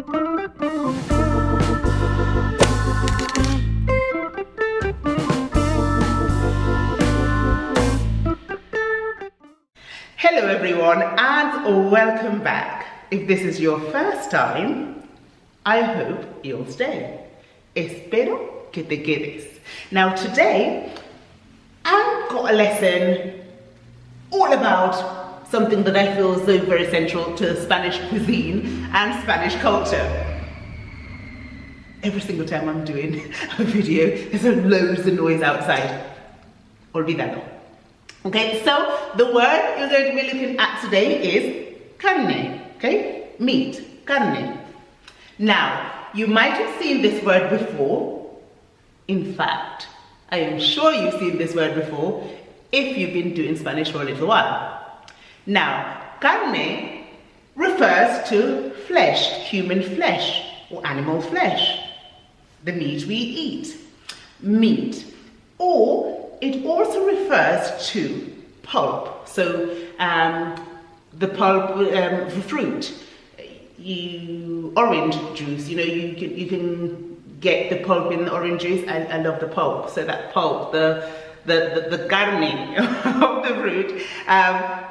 Hello everyone and welcome back. If this is your first time, I hope you'll stay. Espero que te quedes. Now today, I've got a lesson all about something that I feel is so very central to Spanish cuisine and Spanish culture. Every single time I'm doing a video, there's loads of noise outside. Olvídalo. Okay, so the word you're going to be looking at today is carne, okay? Meat, carne. Now, you might have seen this word before. In fact, I am sure you've seen this word before if you've been doing Spanish for a little while. Now, carne refers to flesh, human flesh or animal flesh, the meat we eat, meat. Or it also refers to pulp, so the pulp, the fruit, orange juice, you can get the pulp in the orange juice. I love the pulp, so that pulp, the carne of the fruit,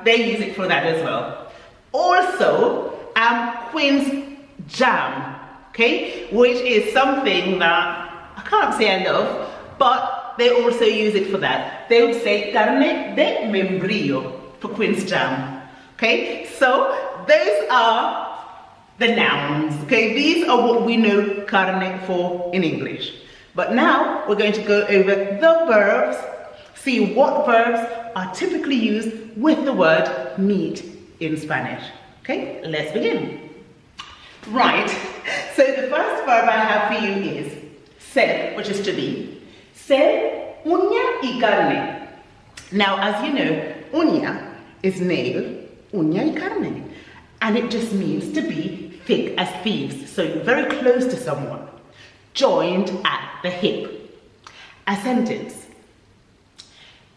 they use it for that as well. Also, quince jam, okay, which is something that I can't say I love, but they also use it for that. They would say carne de membrillo for quince jam. Okay, so those are the nouns. Okay, these are what we know carne for in English. But now we're going to go over the verbs, see what verbs are typically used with the word meat in Spanish. Okay, let's begin. Right, so the first verb I have for you is ser, which is to be. Ser, uña y carne. Now, as you know, uña is nail, uña y carne. And it just means to be thick as thieves, so very close to someone, joined at the hip. A sentence.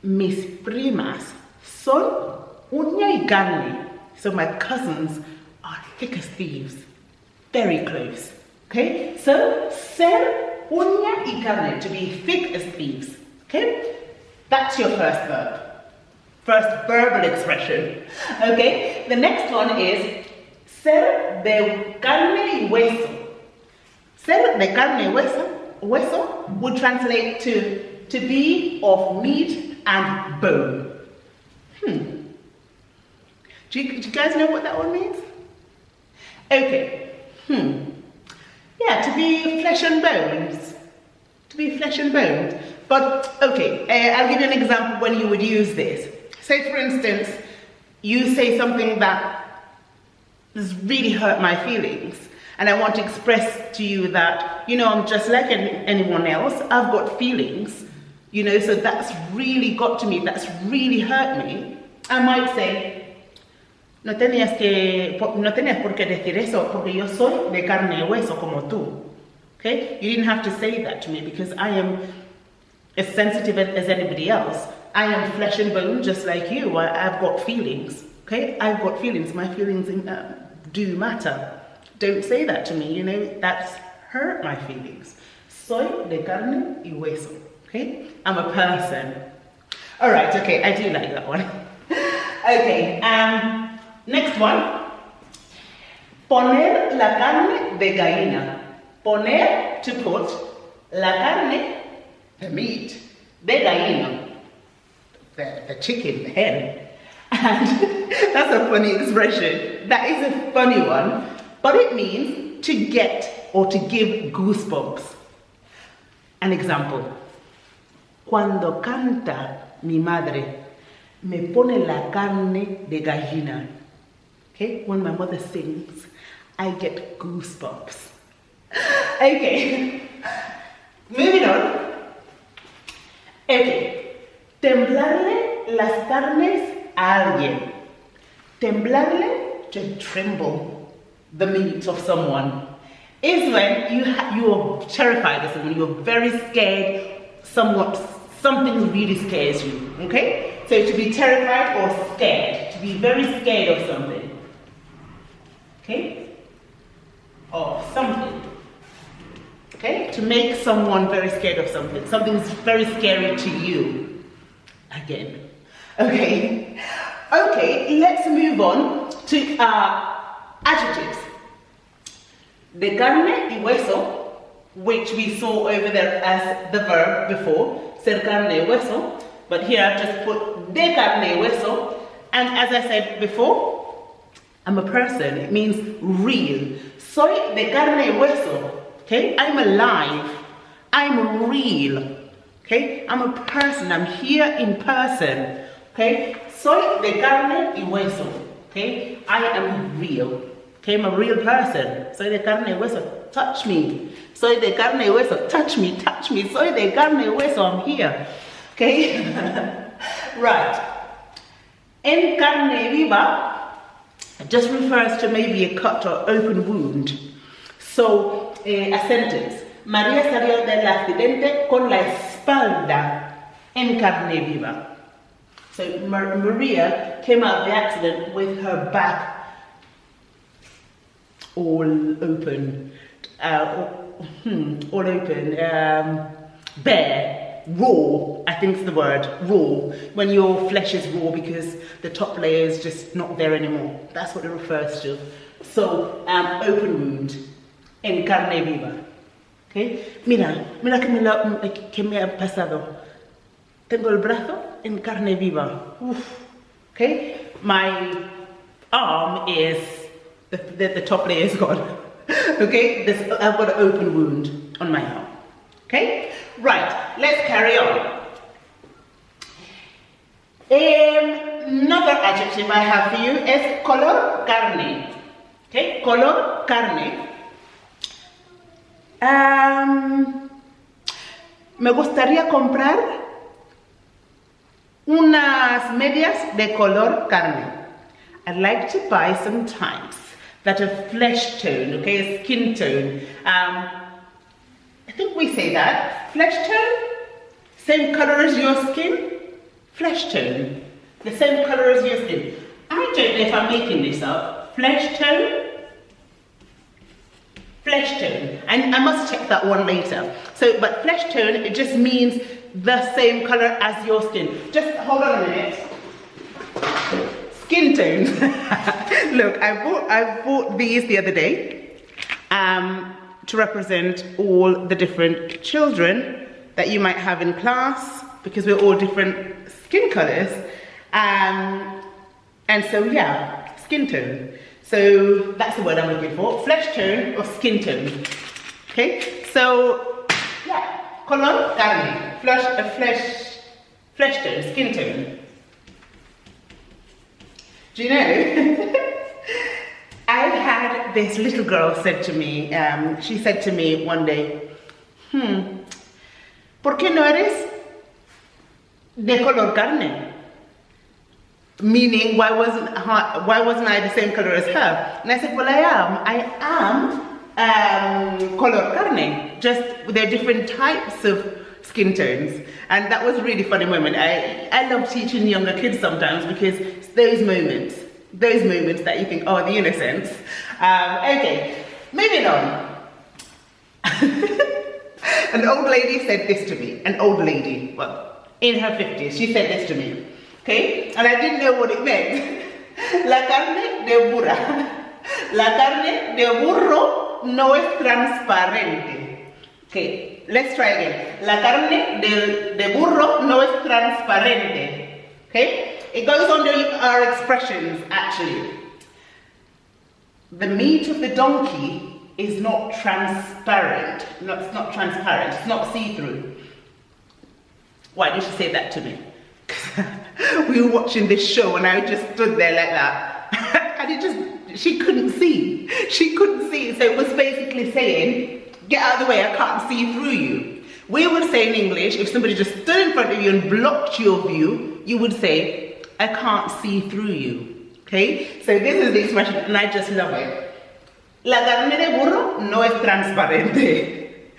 Mis primas son uña y carne. So my cousins are thick as thieves, very close. Okay, so ser, uña y carne, to be thick as thieves. Okay, that's your first verb. First verbal expression. Okay, the next one is ser de carne y hueso. Ser de carne y hueso would translate to be of meat and bone. Do you guys know what that one means? Okay. Yeah, to be flesh and bones. To be flesh and bones. But, okay, I'll give you an example when you would use this. Say, for instance, you say something that has really hurt my feelings, and I want to express to you that, I'm just like anyone else. I've got feelings, so that's really got to me, that's really hurt me. I might say, no tenías por qué decir eso, porque yo soy de carne y hueso como tú. Okay? You didn't have to say that to me because I am as sensitive as anybody else. I am flesh and bone just like you. I've got feelings. Okay? I've got feelings. My feelings do matter. Don't say that to me. That's hurt my feelings. Soy de carne y hueso. Okay? I'm a person. All right. Okay. I do like that one. Okay. Next one. Poner la carne de gallina. Poner, to put, la carne, the meat, de gallina, the chicken, the hen. And that's a funny expression. That is a funny one, but it means to get or to give goosebumps. An example. Cuando canta mi madre, me pone la carne de gallina. Okay, when my mother sings, I get goosebumps. Okay, moving on. Okay, temblarle las carnes a alguien. Temblarle, to tremble the meat of someone, is when you are terrified of someone, you're very scared, something really scares you, okay? So to be terrified or scared, to be very scared of something, okay? Of something. Okay, to make someone very scared of something. Something's very scary to you. Again. Okay. Okay, let's move on to adjectives. De carne y hueso, which we saw over there as the verb before, ser carne y hueso, but here I've just put de carne y hueso, and as I said before, I'm a person, it means real. Soy de carne y hueso. Okay, I'm alive, I'm real, okay, I'm a person, I'm here in person, okay, soy de carne y hueso, okay, I am real, okay, I'm a real person, soy de carne y hueso, touch me, soy de carne y hueso, touch me, soy de carne y hueso, I'm here, okay, right, en carne viva just refers to maybe a cut or open wound, so a sentence. María salió del accidente con la espalda en carne viva. So Maria came out of the accident with her back all open, bare, raw, I think is the word, raw. When your flesh is raw because the top layer is just not there anymore. That's what it refers to. So, open wound. En carne viva. Okay? Mira que me ha pasado. Tengo el brazo en carne viva. Uf. Okay? My arm is, the top layer is gone. Okay? I've got an open wound on my arm. Okay? Right, let's carry on. Another adjective I have for you is color carne. Okay? Color carne. Me gustaría comprar unas medias de color carne. I'd like to buy some tights that are flesh tone, okay, skin tone. I think we say that. Flesh tone, same color as your skin. Flesh tone, the same color as your skin. I don't know if I'm making this up. Flesh tone. Flesh tone, and I must check that one later. So, but flesh tone, it just means the same color as your skin. Just hold on a minute. Skin tone. Look, I bought these the other day to represent all the different children that you might have in class, because we're all different skin colors. And so yeah, skin tone. So that's the word I'm looking for, flesh tone or skin tone. Okay, so yeah, color carne, flesh tone, skin tone. Do you know, I had this little girl said to me, she said to me one day, ¿por qué no eres de color carne? Meaning, why wasn't I the same color as her? And I said, well, I am color carne, just there are different types of skin tones. And that was a really funny moment. I love teaching younger kids sometimes, because it's those moments that you think, oh, the innocence. Okay, moving on. An old lady said this to me, well, in her 50s, she said this to me. Okay, and I didn't know what it meant. La carne de burra. La carne de burro no es transparente. Okay, let's try again. La carne de burro no es transparente. Okay, it goes under our expressions actually. The meat of the donkey is not transparent. No, it's not transparent. It's not see-through. Why did she say that to me? We were watching this show and I just stood there like that. And she couldn't see. She couldn't see. So it was basically saying, get out of the way, I can't see through you. We would say in English, if somebody just stood in front of you and blocked your view, you would say, I can't see through you. Okay? So this is the expression and I just love it. La carne de burro no es transparente.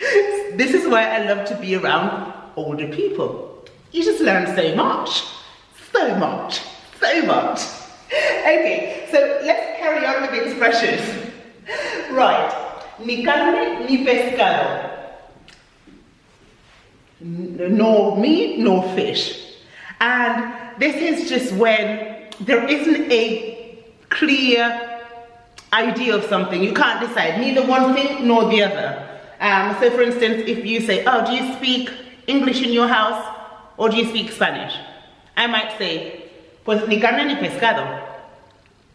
This is why I love to be around older people. You just learn so much. So much. So much. Okay, so let's carry on with the expressions. Right. ni carne ni pescado. No meat, no fish. And this is just when there isn't a clear idea of something. You can't decide neither one thing nor the other. So for instance, if you say, oh, do you speak English in your house or do you speak Spanish? I might say, pues ni carne ni pescado.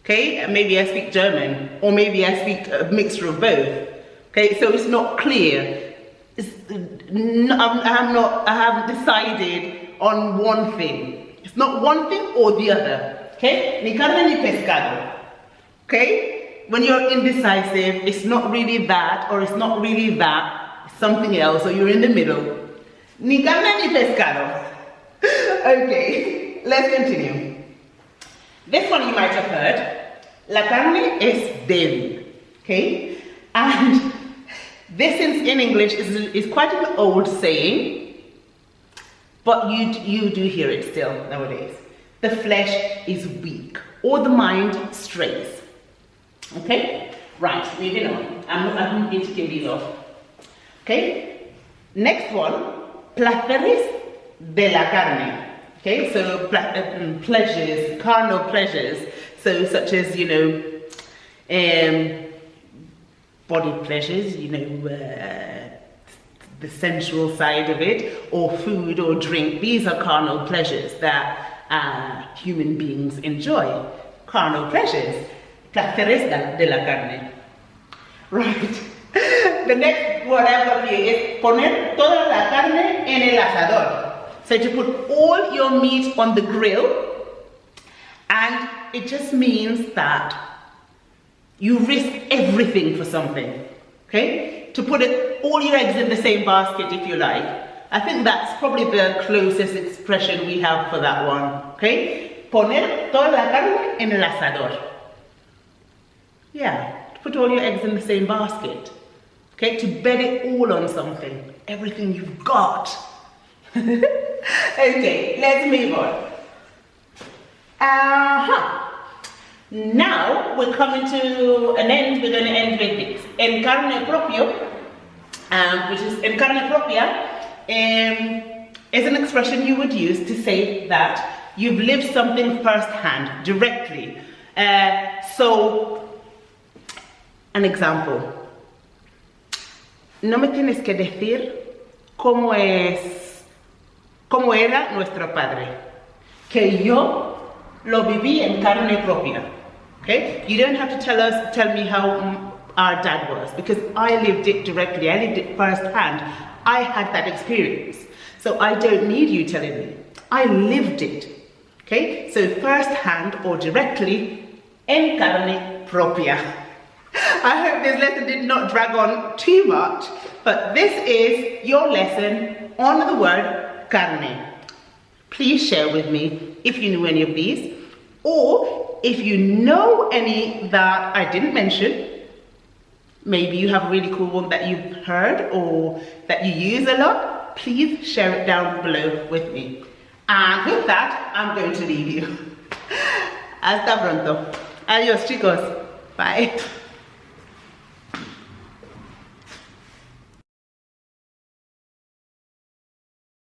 Okay, and maybe I speak German, or maybe I speak a mixture of both. Okay, so it's not clear. I haven't decided on one thing. It's not one thing or the other. Okay, ni carne ni pescado. Okay, when you're indecisive, it's not really that, or it's not really that, it's something else, or you're in the middle. Ni carne ni pescado. Okay, let's continue. This one you might have heard. La carne es débil. Okay, and this in English is quite an old saying, but you do hear it still nowadays. The flesh is weak, or the mind strays. Okay, right, moving on. I'm going to kill these off. Okay, next one, placeres de la carne. Okay, so pleasures, carnal pleasures, so such as, you know, body pleasures, you know, the sensual side of it, or food or drink. These are carnal pleasures that human beings enjoy. Carnal pleasures, placeres de la carne. Right. The next word I've got here is poner toda la carne en el asador. So to put all your meat on the grill, and it just means that you risk everything for something, okay? To put all your eggs in the same basket, if you like. I think that's probably the closest expression we have for that one, okay? Poner toda la carne en el asador. Yeah, to put all your eggs in the same basket, okay? To bet it all on something, everything you've got. Okay, let's move on. Now we're coming to an end. We're going to end with this. En carne propio, which is en carne propia, is an expression you would use to say that you've lived something firsthand, directly. So, an example. No me tienes que decir cómo era nuestro padre, que yo lo viví en carne propia. Okay? You don't have to tell me how our dad was, because I lived it directly. I lived it firsthand. I had that experience. So I don't need you telling me. I lived it. Okay? So firsthand or directly, en carne propia. I hope this lesson did not drag on too much, but this is your lesson on the word carne. Please share with me if you knew any of these, or if you know any that I didn't mention. Maybe you have a really cool one that you've heard or that you use a lot. Please share it down below with me. And with that, I'm going to leave you. Hasta pronto. Adiós, chicos. Bye.